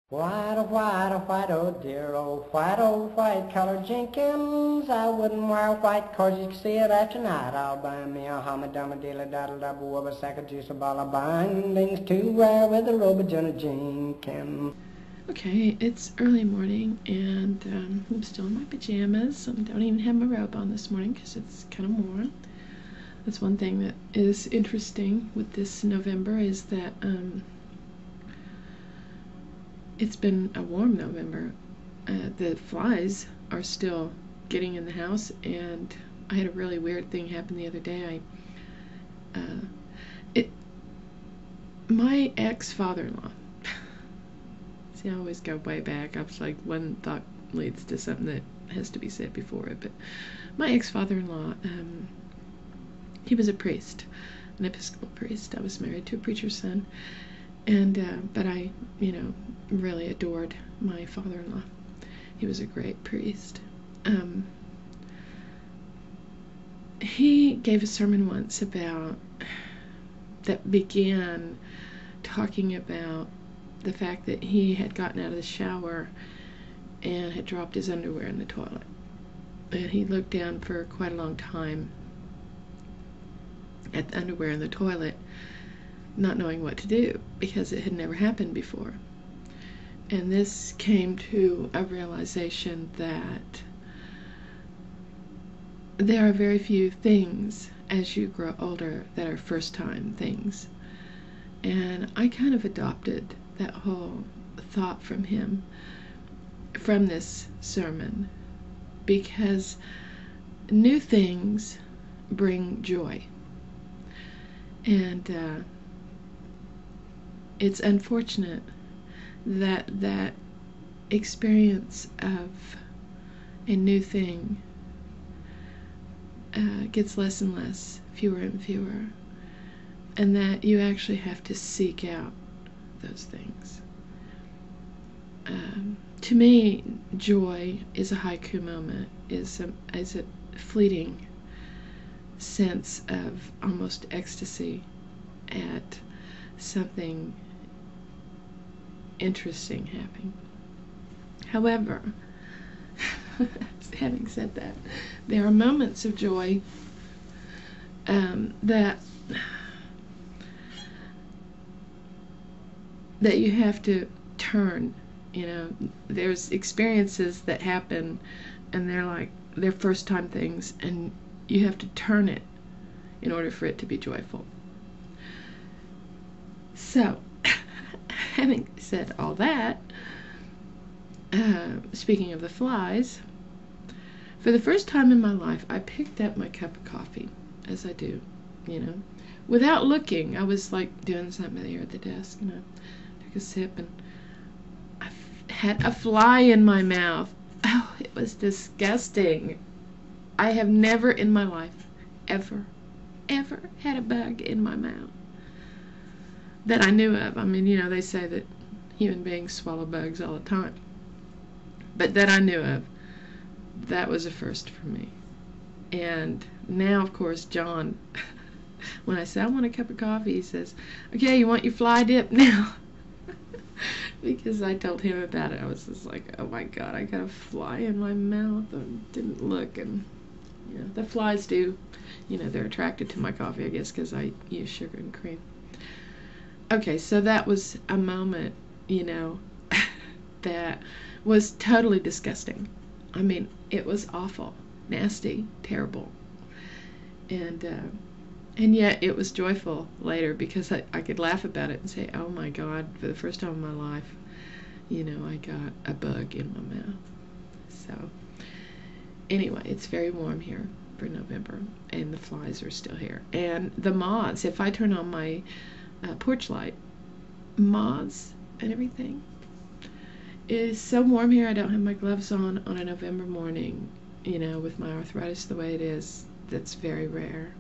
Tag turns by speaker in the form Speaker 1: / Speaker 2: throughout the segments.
Speaker 1: White, oh, white, oh dear, oh, white collar Jenkins. I wouldn't wear white 'cause you can see it after night. I'll buy me a humma-dumma-diddle-daddle-double of a sack of juice, a ball of bindings to wear with a robe of Jonah Jenkins.
Speaker 2: Okay, it's early morning and I'm still in my pajamas. I don't even have my robe on this morning because it's kind of warm. That's one thing that is interesting with this November is that it's been a warm November. The flies are still getting in the house, and I had a really weird thing happen the other day. My ex-father-in-law. See, I always go way back. I was like, one thought leads to something that has to be said before it. But my ex-father-in-law, he was a priest, an Episcopal priest. I was married to a preacher's son, and but I, really adored my father-in-law. He was a great priest. He gave a sermon once that began talking about the fact that he had gotten out of the shower and had dropped his underwear in the toilet. And he looked down for quite a long time at the underwear in the toilet, not knowing what to do because it had never happened before. And this came to a realization that there are very few things as you grow older that are first-time things. And I kind of adopted that whole thought from him, from this sermon, because new things bring joy. And it's unfortunate that experience of a new thing gets less and less, fewer and fewer, and that you actually have to seek out those things. To me, joy is a haiku moment, is a fleeting sense of almost ecstasy at something interesting happening. However, having said that, there are moments of joy that you have to turn. There's experiences that happen and they're first time things, and you have to turn it in order for it to be joyful. So, having said all that, speaking of the flies, for the first time in my life, I picked up my cup of coffee, as I do, without looking. I was like doing something here at the desk, and I took a sip, and I had a fly in my mouth. Oh, it was disgusting. I have never in my life, ever had a bug in my mouth that I knew of. I mean, they say that human beings swallow bugs all the time, but that I knew of, that was a first for me. And now, of course, John, when I say I want a cup of coffee, he says, okay, you want your fly dip now? Because I told him about it. I was just like, oh my God, I got a fly in my mouth. I didn't look. And the flies do, they're attracted to my coffee, I guess, because I use sugar and cream. Okay, so that was a moment, that was totally disgusting. I mean, it was awful, nasty, terrible. And yet it was joyful later because I could laugh about it and say, oh my God, for the first time in my life, I got a bug in my mouth. So anyway, it's very warm here for November, and the flies are still here. And the moths, if I turn on my porch light, moths and everything, it is so warm here. I don't have my gloves on a November morning, with my arthritis the way it is. That's very rare.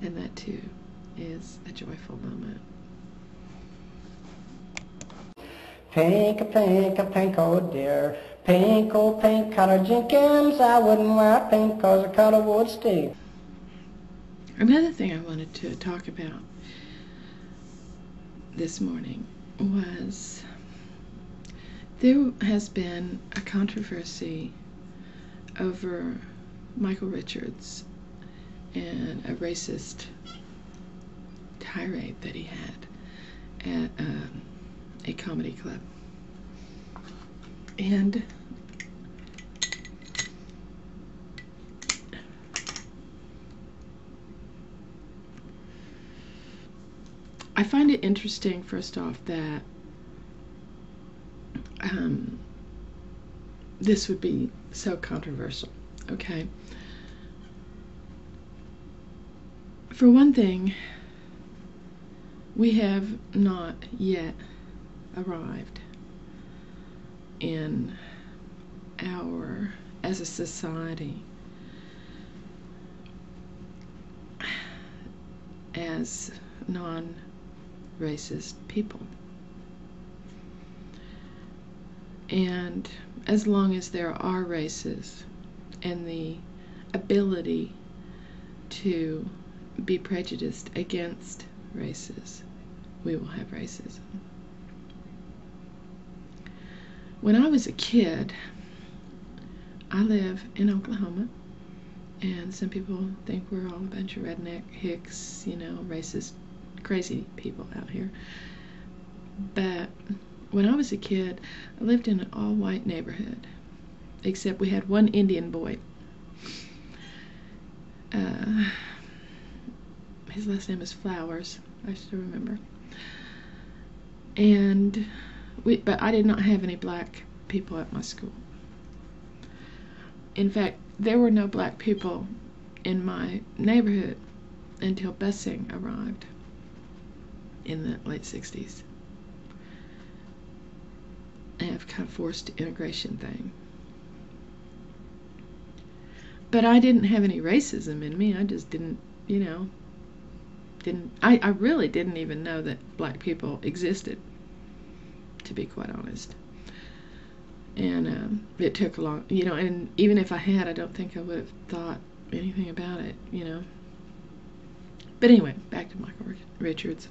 Speaker 2: And that too is a joyful moment.
Speaker 1: Pink, oh dear. Pink, oh pink collar Jenkins. I wouldn't wear pink 'cause the color would stay.
Speaker 2: Another thing I wanted to talk about this morning was There has been a controversy over Michael Richards and a racist tirade that he had at a comedy club. And I find it interesting, first off, that this would be so controversial, okay? For one thing, we have not yet arrived in as a society, as non-racist people. And as long as there are races and the ability to be prejudiced against races, we will have racism. When I was a kid, I live in Oklahoma, and some people think we're all a bunch of redneck hicks, racist, crazy people out here. But when I was a kid, I lived in an all-white neighborhood, except we had one Indian boy. His last name is Flowers, I still remember. But I did not have any black people at my school. In fact, there were no black people in my neighborhood until busing arrived in the late 60s. And a kind of forced integration thing. But I didn't have any racism in me. I just didn't, I really didn't even know that black people existed, to be quite honest. And it took a long, and even if I had, I don't think I would have thought anything about it, But anyway, back to Michael Richards.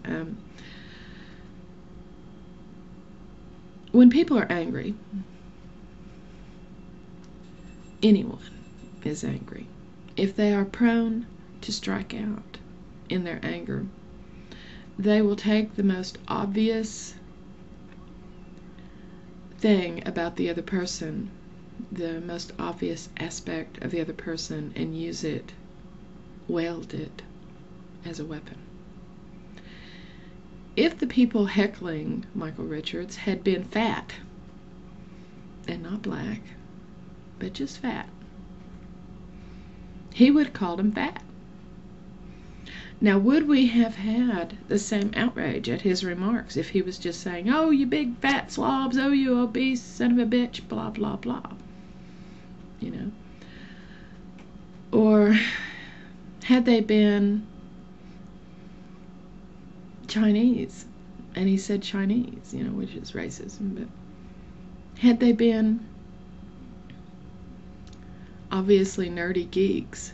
Speaker 2: When people are angry, anyone is angry. If they are prone to strike out in their anger, they will take the most obvious thing about the other person, the most obvious aspect of the other person, and wield it as a weapon. If the people heckling Michael Richards had been fat, and not black, but just fat, he would have called him fat. Now, would we have had the same outrage at his remarks if he was just saying, "Oh, you big fat slobs, oh, you obese son of a bitch, blah, blah, blah," Or had they been Chinese, and he said Chinese, which is racism, but had they been obviously nerdy geeks,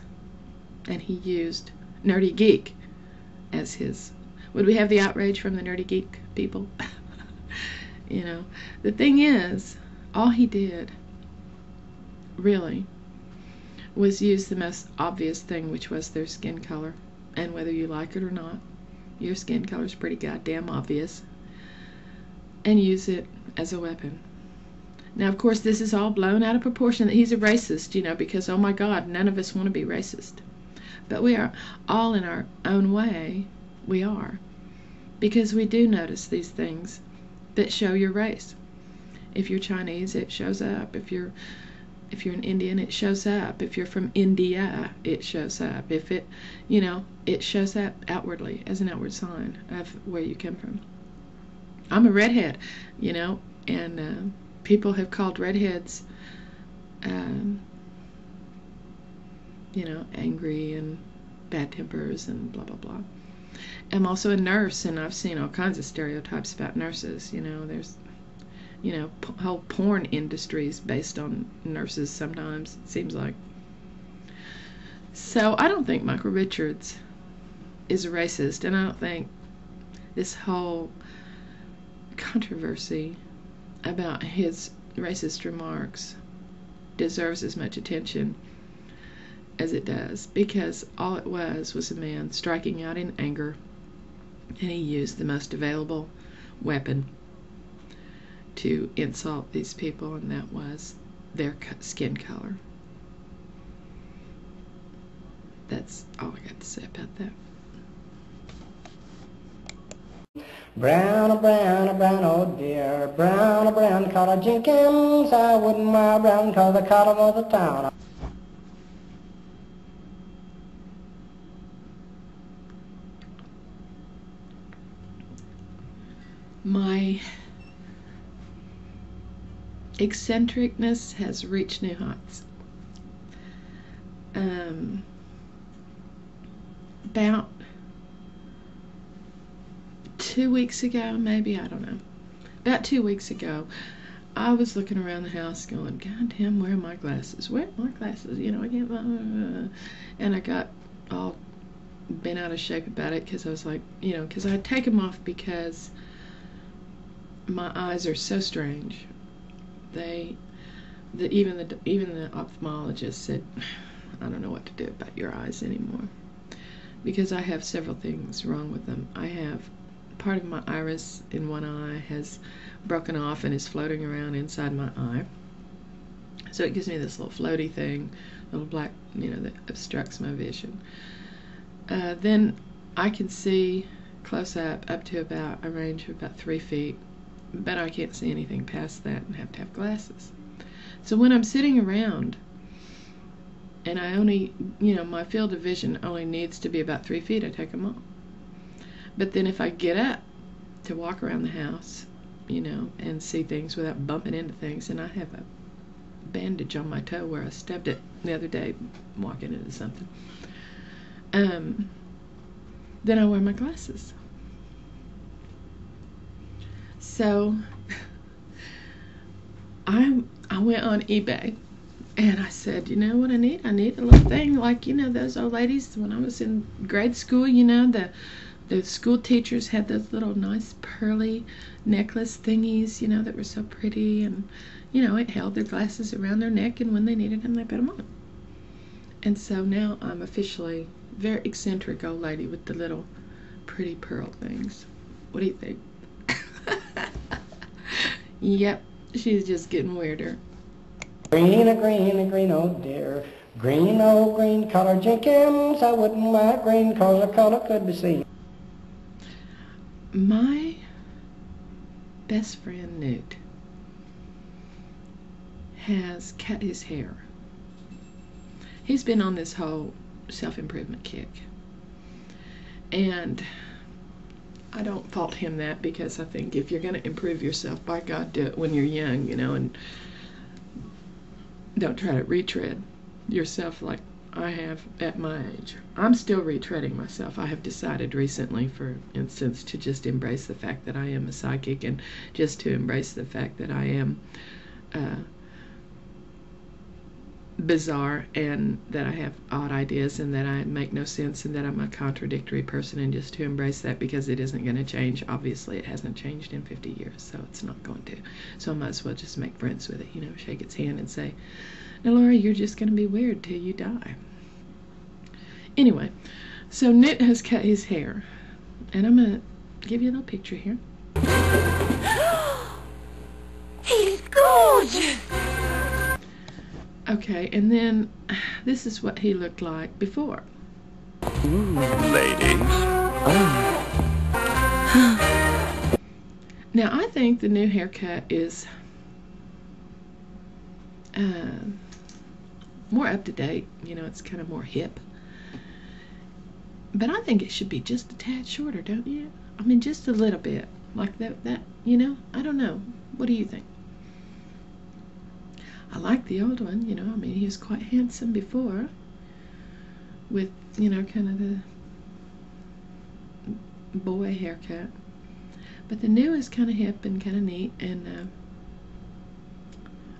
Speaker 2: and he used nerdy geek as his, would we have the outrage from the nerdy geek people? The thing is, all he did really was use the most obvious thing, which was their skin color, and whether you like it or not, your skin color is pretty goddamn obvious, and use it as a weapon. Now, of course, this is all blown out of proportion that he's a racist, because, oh my God, none of us want to be racist. But we are all in our own way, we are. Because we do notice these things that show your race. If you're Chinese, it shows up. If you're an Indian, it shows up. If you're from India, it shows up. If it, it shows up outwardly as an outward sign of where you come from. I'm a redhead, and people have called redheads, angry and bad tempers and blah, blah, blah. I'm also a nurse, and I've seen all kinds of stereotypes about nurses. There's, whole porn industries based on nurses sometimes, it seems like. So I don't think Michael Richards is a racist, and I don't think this whole controversy about his racist remarks deserves as much attention as it does, because all it was a man striking out in anger, and he used the most available weapon to insult these people, and that was their skin color. That's all I got to say about that.
Speaker 1: Brown, oh dear, brown, collar Jenkins. I wouldn't wear brown 'cause the collar was a town.
Speaker 2: My eccentricness has reached new heights. About 2 weeks ago, maybe, I don't know. About 2 weeks ago, I was looking around the house going, God damn, where are my glasses? Where are my glasses? You know, I can't find. And I got all bent out of shape about it because I was like, you know, because I had taken them off because my eyes are so strange. Even the ophthalmologist said, I don't know what to do about your eyes anymore, because I have several things wrong with them. I have part of my iris in one eye has broken off and is floating around inside my eye, so it gives me this little floaty thing, little black, you know, that obstructs my vision. Then I can see close up to about a range of about 3 feet, but I can't see anything past that and have to have glasses. So when I'm sitting around and I only, you know, my field of vision only needs to be about 3 feet, I take them off. But then if I get up to walk around the house, you know, and see things without bumping into things, and I have a bandage on my toe where I stubbed it the other day walking into something, then I wear my glasses. So I went on eBay and I said, you know what I need? I need a little thing like, you know, those old ladies when I was in grade school, you know, the school teachers had those little nice pearly necklace thingies, you know, that were so pretty, and, you know, it held their glasses around their neck, and when they needed them, they put them on. And so now I'm officially a very eccentric old lady with the little pretty pearl things. What do you think? Yep, she's just getting weirder.
Speaker 1: Green, oh dear. Green collar Jenkins. I wouldn't wear green 'cause the color could be seen.
Speaker 2: My best friend Newt has cut his hair. He's been on this whole self-improvement kick, and I don't fault him that, because I think if you're going to improve yourself, by God, do it when you're young, you know, and don't try to retread yourself like I have at my age. I'm still retreading myself. I have decided recently, for instance, to just embrace the fact that I am a psychic, and just to embrace the fact that I am bizarre, and that I have odd ideas, and that I make no sense, and that I'm a contradictory person, and just to embrace that, because it isn't going to change. Obviously it hasn't changed in 50 years, so it's not going to. So I might as well just make friends with it, you know, shake its hand and say, now Laura, you're just going to be weird till you die. Anyway, so Newt has cut his hair, and I'm going to give you a little picture here.
Speaker 3: He's gorgeous!
Speaker 2: Okay, and then this is what he looked like before.
Speaker 3: Ladies.
Speaker 2: Now, I think the new haircut is more up to date. You know, it's kind of more hip. But I think it should be just a tad shorter, don't you? I mean, just a little bit. Like that, you know? I don't know. What do you think? I like the old one, you know. I mean, he was quite handsome before, with, you know, kind of the boy haircut. But the new is kind of hip and kind of neat, and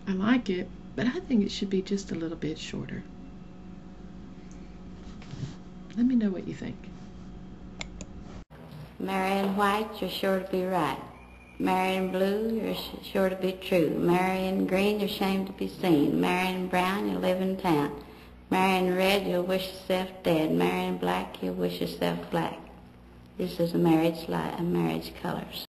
Speaker 2: I like it, but I think it should be just a little bit shorter. Let me know what you think.
Speaker 4: Marion White, you're sure to be right. Marrying blue, you're sure to be true. Marrying green, you're ashamed to be seen. Marrying brown, you live in town. Marrying red, you'll wish yourself dead. Marrying black, you'll wish yourself black. This is a marriage colors.